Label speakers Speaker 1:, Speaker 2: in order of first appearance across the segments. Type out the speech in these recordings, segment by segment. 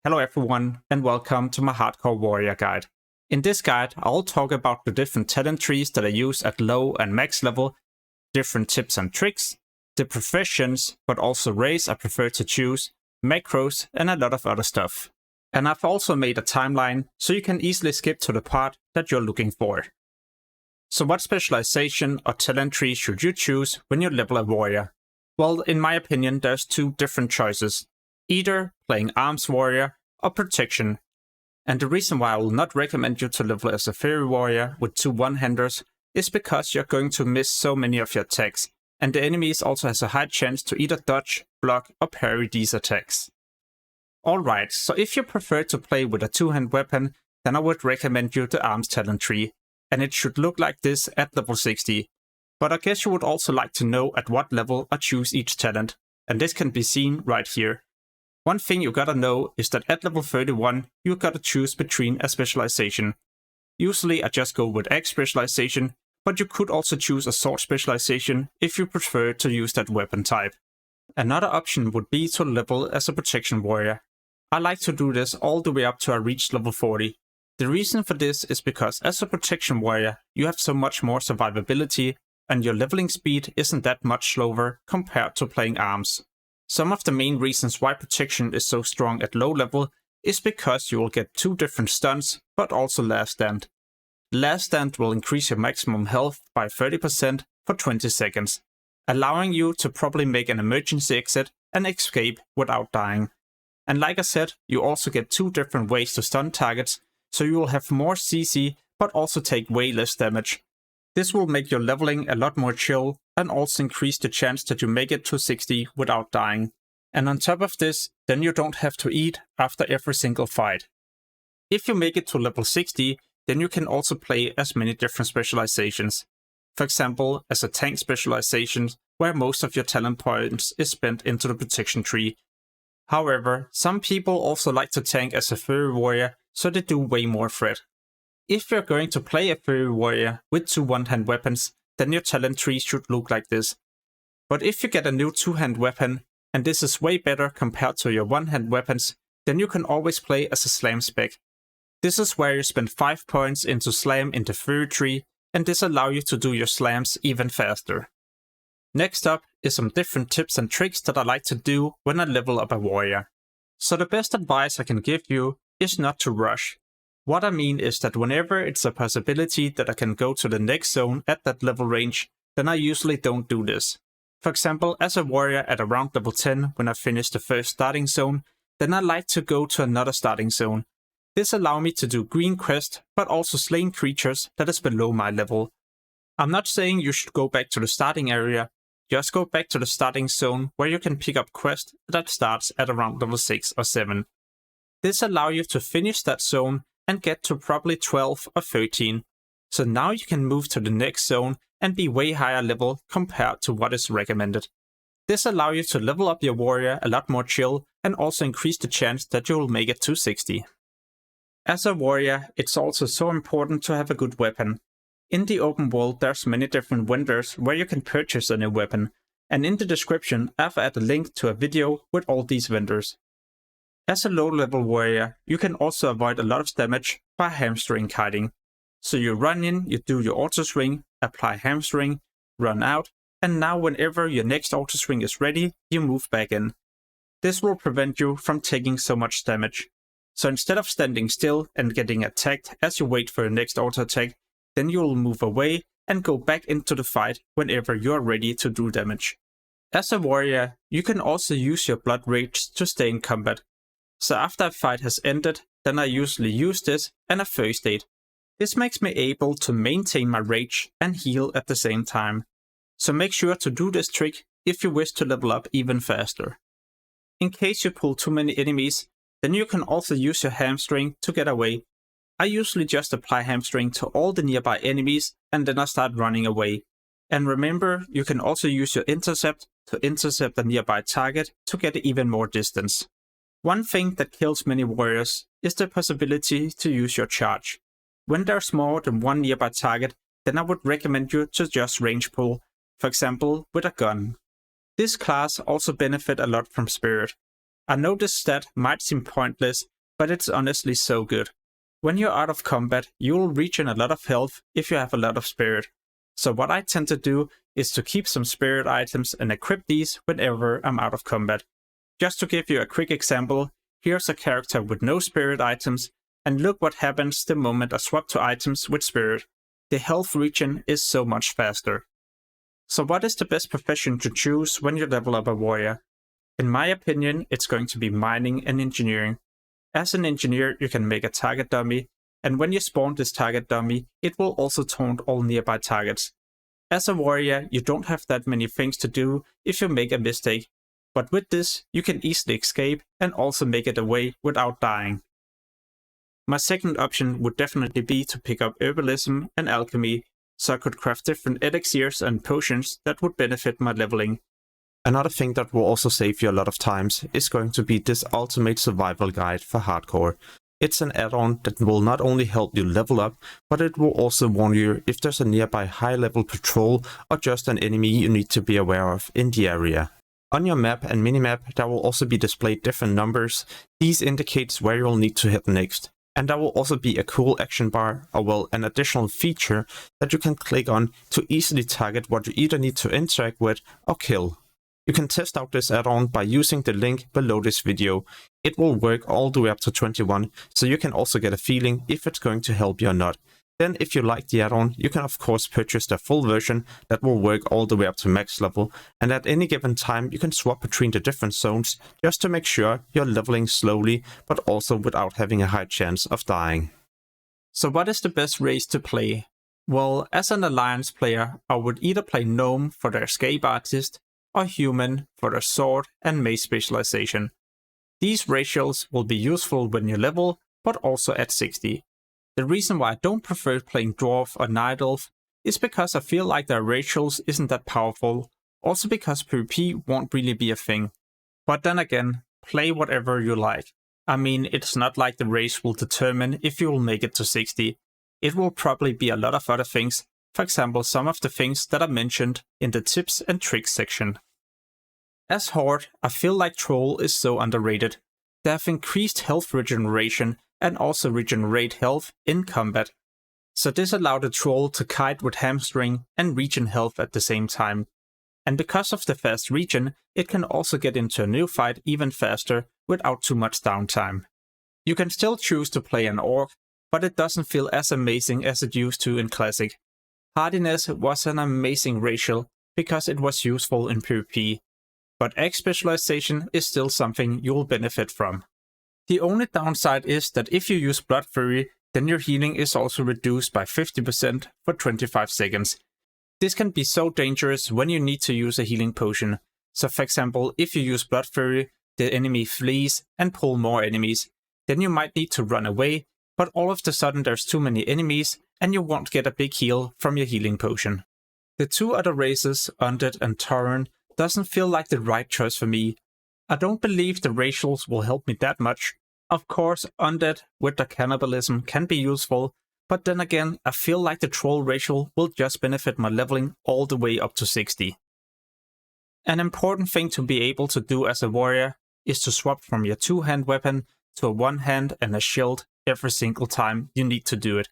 Speaker 1: Hello everyone, and welcome to my Hardcore Warrior guide. In this guide, I'll talk about the different talent trees that I use at low and max level, different tips and tricks, the professions, but also race I prefer to choose, macros, and a lot of other stuff. And I've also made a timeline, so you can easily skip to the part that you're looking for. So what specialization or talent tree should you choose when you level a warrior? Well, in my opinion, there's two different choices. Either playing arms warrior or protection. And the reason why I will not recommend you to level as a fairy warrior with two one-handers is because you're going to miss so many of your attacks, and the enemies also has a high chance to either dodge, block, or parry these attacks. Alright, so if you prefer to play with a two-hand weapon, then I would recommend you the arms talent tree, and it should look like this at level 60. But I guess you would also like to know at what level I choose each talent, and this can be seen right here. One thing you gotta know is that at level 31, you gotta choose between a specialization. Usually I just go with Axe specialization, but you could also choose a sword specialization if you prefer to use that weapon type. Another option would be to level as a protection warrior. I like to do this all the way up to I reach level 40. The reason for this is because as a protection warrior, you have so much more survivability, and your leveling speed isn't that much slower compared to playing arms. Some of the main reasons why protection is so strong at low level is because you will get two different stuns, but also last stand. Last stand will increase your maximum health by 30% for 20 seconds, allowing you to probably make an emergency exit and escape without dying. And like I said, you also get two different ways to stun targets, so you will have more CC but also take way less damage. This will make your leveling a lot more chill and also increase the chance that you make it to 60 without dying. And on top of this, then you don't have to eat after every single fight. If you make it to level 60, then you can also play as many different specializations. For example, as a tank specialization, where most of your talent points is spent into the protection tree. However, some people also like to tank as a fairy warrior, so they do way more threat. If you're going to play a fairy warrior with two one-hand weapons, then your talent tree should look like this. But if you get a new two-hand weapon, and this is way better compared to your one-hand weapons, then you can always play as a slam spec. This is where you spend 5 points into slam in the fairy tree, and this allows you to do your slams even faster. Next up is some different tips and tricks that I like to do when I level up a warrior. So the best advice I can give you is not to rush. What I mean is that whenever it's a possibility that I can go to the next zone at that level range, then I usually don't do this. For example, as a warrior at around level 10 when I finish the first starting zone, then I like to go to another starting zone. This allows me to do green quest, but also slaying creatures that is below my level. I'm not saying you should go back to the starting area, just go back to the starting zone where you can pick up quest that starts at around level 6 or 7. This allows you to finish that zone and get to probably 12 or 13. So now you can move to the next zone and be way higher level compared to what is recommended. This allows you to level up your warrior a lot more chill and also increase the chance that you will make it to 60. As a warrior, it's also so important to have a good weapon. In the open world, there's many different vendors where you can purchase a new weapon, and in the description I've added a link to a video with all these vendors. As a low-level warrior, you can also avoid a lot of damage by hamstring kiting. So you run in, you do your auto swing, apply hamstring, run out, and now whenever your next auto swing is ready, you move back in. This will prevent you from taking so much damage. So instead of standing still and getting attacked as you wait for your next auto attack, then you will move away and go back into the fight whenever you are ready to do damage. As a warrior, you can also use your blood rage to stay in combat. So after a fight has ended, then I usually use this and a first aid. This makes me able to maintain my rage and heal at the same time. So make sure to do this trick if you wish to level up even faster. In case you pull too many enemies, then you can also use your hamstring to get away. I usually just apply hamstring to all the nearby enemies and then I start running away. And remember, you can also use your intercept to intercept a nearby target to get even more distance. One thing that kills many warriors is the possibility to use your charge. When there's more than one nearby target, then I would recommend you to just range pull, for example with a gun. This class also benefits a lot from Spirit. I know this stat might seem pointless, but it's honestly so good. When you're out of combat, you'll regen a lot of health if you have a lot of spirit. So what I tend to do is to keep some spirit items and equip these whenever I'm out of combat. Just to give you a quick example, here's a character with no spirit items, and look what happens the moment I swap to items with spirit. The health regen is so much faster. So what is the best profession to choose when you level up a warrior? In my opinion, it's going to be mining and engineering. As an engineer, you can make a target dummy, and when you spawn this target dummy, it will also taunt all nearby targets. As a warrior, you don't have that many things to do if you make a mistake, but with this, you can easily escape and also make it away without dying. My second option would definitely be to pick up herbalism and alchemy, so I could craft different elixirs and potions that would benefit my leveling.
Speaker 2: Another thing that will also save you a lot of times is going to be this ultimate survival guide for hardcore. It's an add-on that will not only help you level up, but it will also warn you if there's a nearby high-level patrol or just an enemy you need to be aware of in the area. On your map and minimap, there will also be displayed different numbers. These indicates where you'll need to hit next. And there will also be a cool action bar, or well, an additional feature that you can click on to easily target what you either need to interact with or kill. You can test out this add-on by using the link below this video. It will work all the way up to 21, so you can also get a feeling if it's going to help you or not. Then if you like the add-on, you can of course purchase the full version that will work all the way up to max level, and at any given time you can swap between the different zones just to make sure you're leveling slowly, but also without having a high chance of dying.
Speaker 1: So what is the best race to play? Well, as an alliance player, I would either play gnome for their escape artist, or human for their sword and mace specialization. These ratios will be useful when you level, but also at 60. The reason why I don't prefer playing dwarf or night elf is because I feel like their ratios isn't that powerful, also because PvP won't really be a thing. But then again, play whatever you like. I mean, it's not like the race will determine if you will make it to 60. It will probably be a lot of other things, for example some of the things that I mentioned in the tips and tricks section. As Horde, I feel like Troll is so underrated. They have increased health regeneration and also regenerate health in combat. So this allowed the Troll to kite with hamstring and regen health at the same time. And because of the fast regen, it can also get into a new fight even faster without too much downtime. You can still choose to play an Orc, but it doesn't feel as amazing as it used to in Classic. Hardiness was an amazing racial because it was useful in PvP, but X specialization is still something you will benefit from. The only downside is that if you use Blood Fury, then your healing is also reduced by 50% for 25 seconds. This can be so dangerous when you need to use a healing potion. So for example, if you use Blood Fury, the enemy flees and pull more enemies. Then you might need to run away, but all of a sudden there's too many enemies and you won't get a big heal from your healing potion. The two other races, Undead and Tauren, doesn't feel like the right choice for me. I don't believe the racials will help me that much. Of course, Undead with the cannibalism can be useful, but then again, I feel like the Troll racial will just benefit my leveling all the way up to 60. An important thing to be able to do as a warrior is to swap from your two-hand weapon to a one-hand and a shield every single time you need to do it.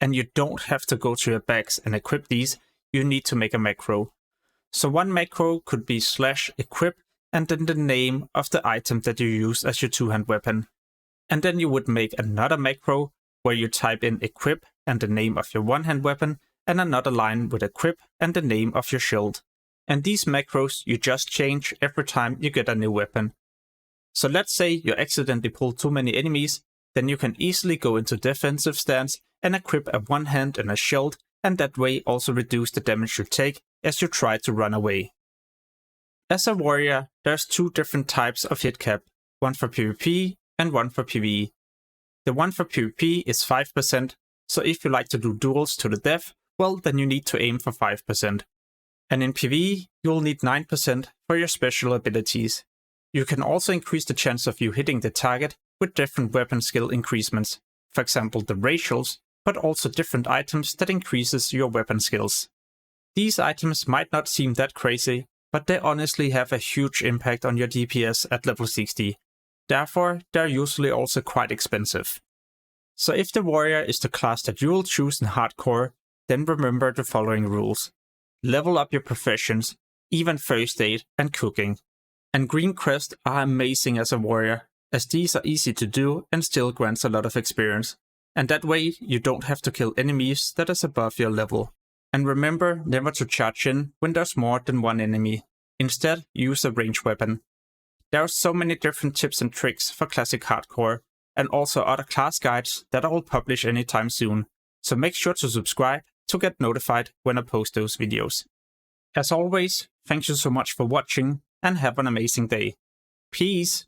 Speaker 1: And you don't have to go to your bags and equip these, you need to make a macro. So one macro could be /equip and then the name of the item that you use as your two-hand weapon. And then you would make another macro where you type in equip and the name of your one-hand weapon, and another line with equip and the name of your shield. And these macros you just change every time you get a new weapon. So let's say you accidentally pull too many enemies, then you can easily go into defensive stance and equip a one-hand and a shield, and that way also reduce the damage you take as you try to run away. As a warrior, there's two different types of hit cap, one for PvP and one for PvE. The one for PvP is 5%, so if you like to do duels to the death, well then you need to aim for 5%. And in PvE, you'll need 9% for your special abilities. You can also increase the chance of you hitting the target with different weapon skill increasements, for example the racials, but also different items that increases your weapon skills. These items might not seem that crazy, but they honestly have a huge impact on your DPS at level 60. Therefore, they're usually also quite expensive. So if the warrior is the class that you will choose in hardcore, then remember the following rules. Level up your professions, even first aid and cooking. And green crests are amazing as a warrior, as these are easy to do and still grants a lot of experience. And that way you don't have to kill enemies that is above your level. And remember never to charge in when there's more than one enemy. Instead, use a ranged weapon. There are so many different tips and tricks for classic hardcore, and also other class guides that I will publish anytime soon, so make sure to subscribe to get notified when I post those videos. As always, thank you so much for watching, and have an amazing day. Peace!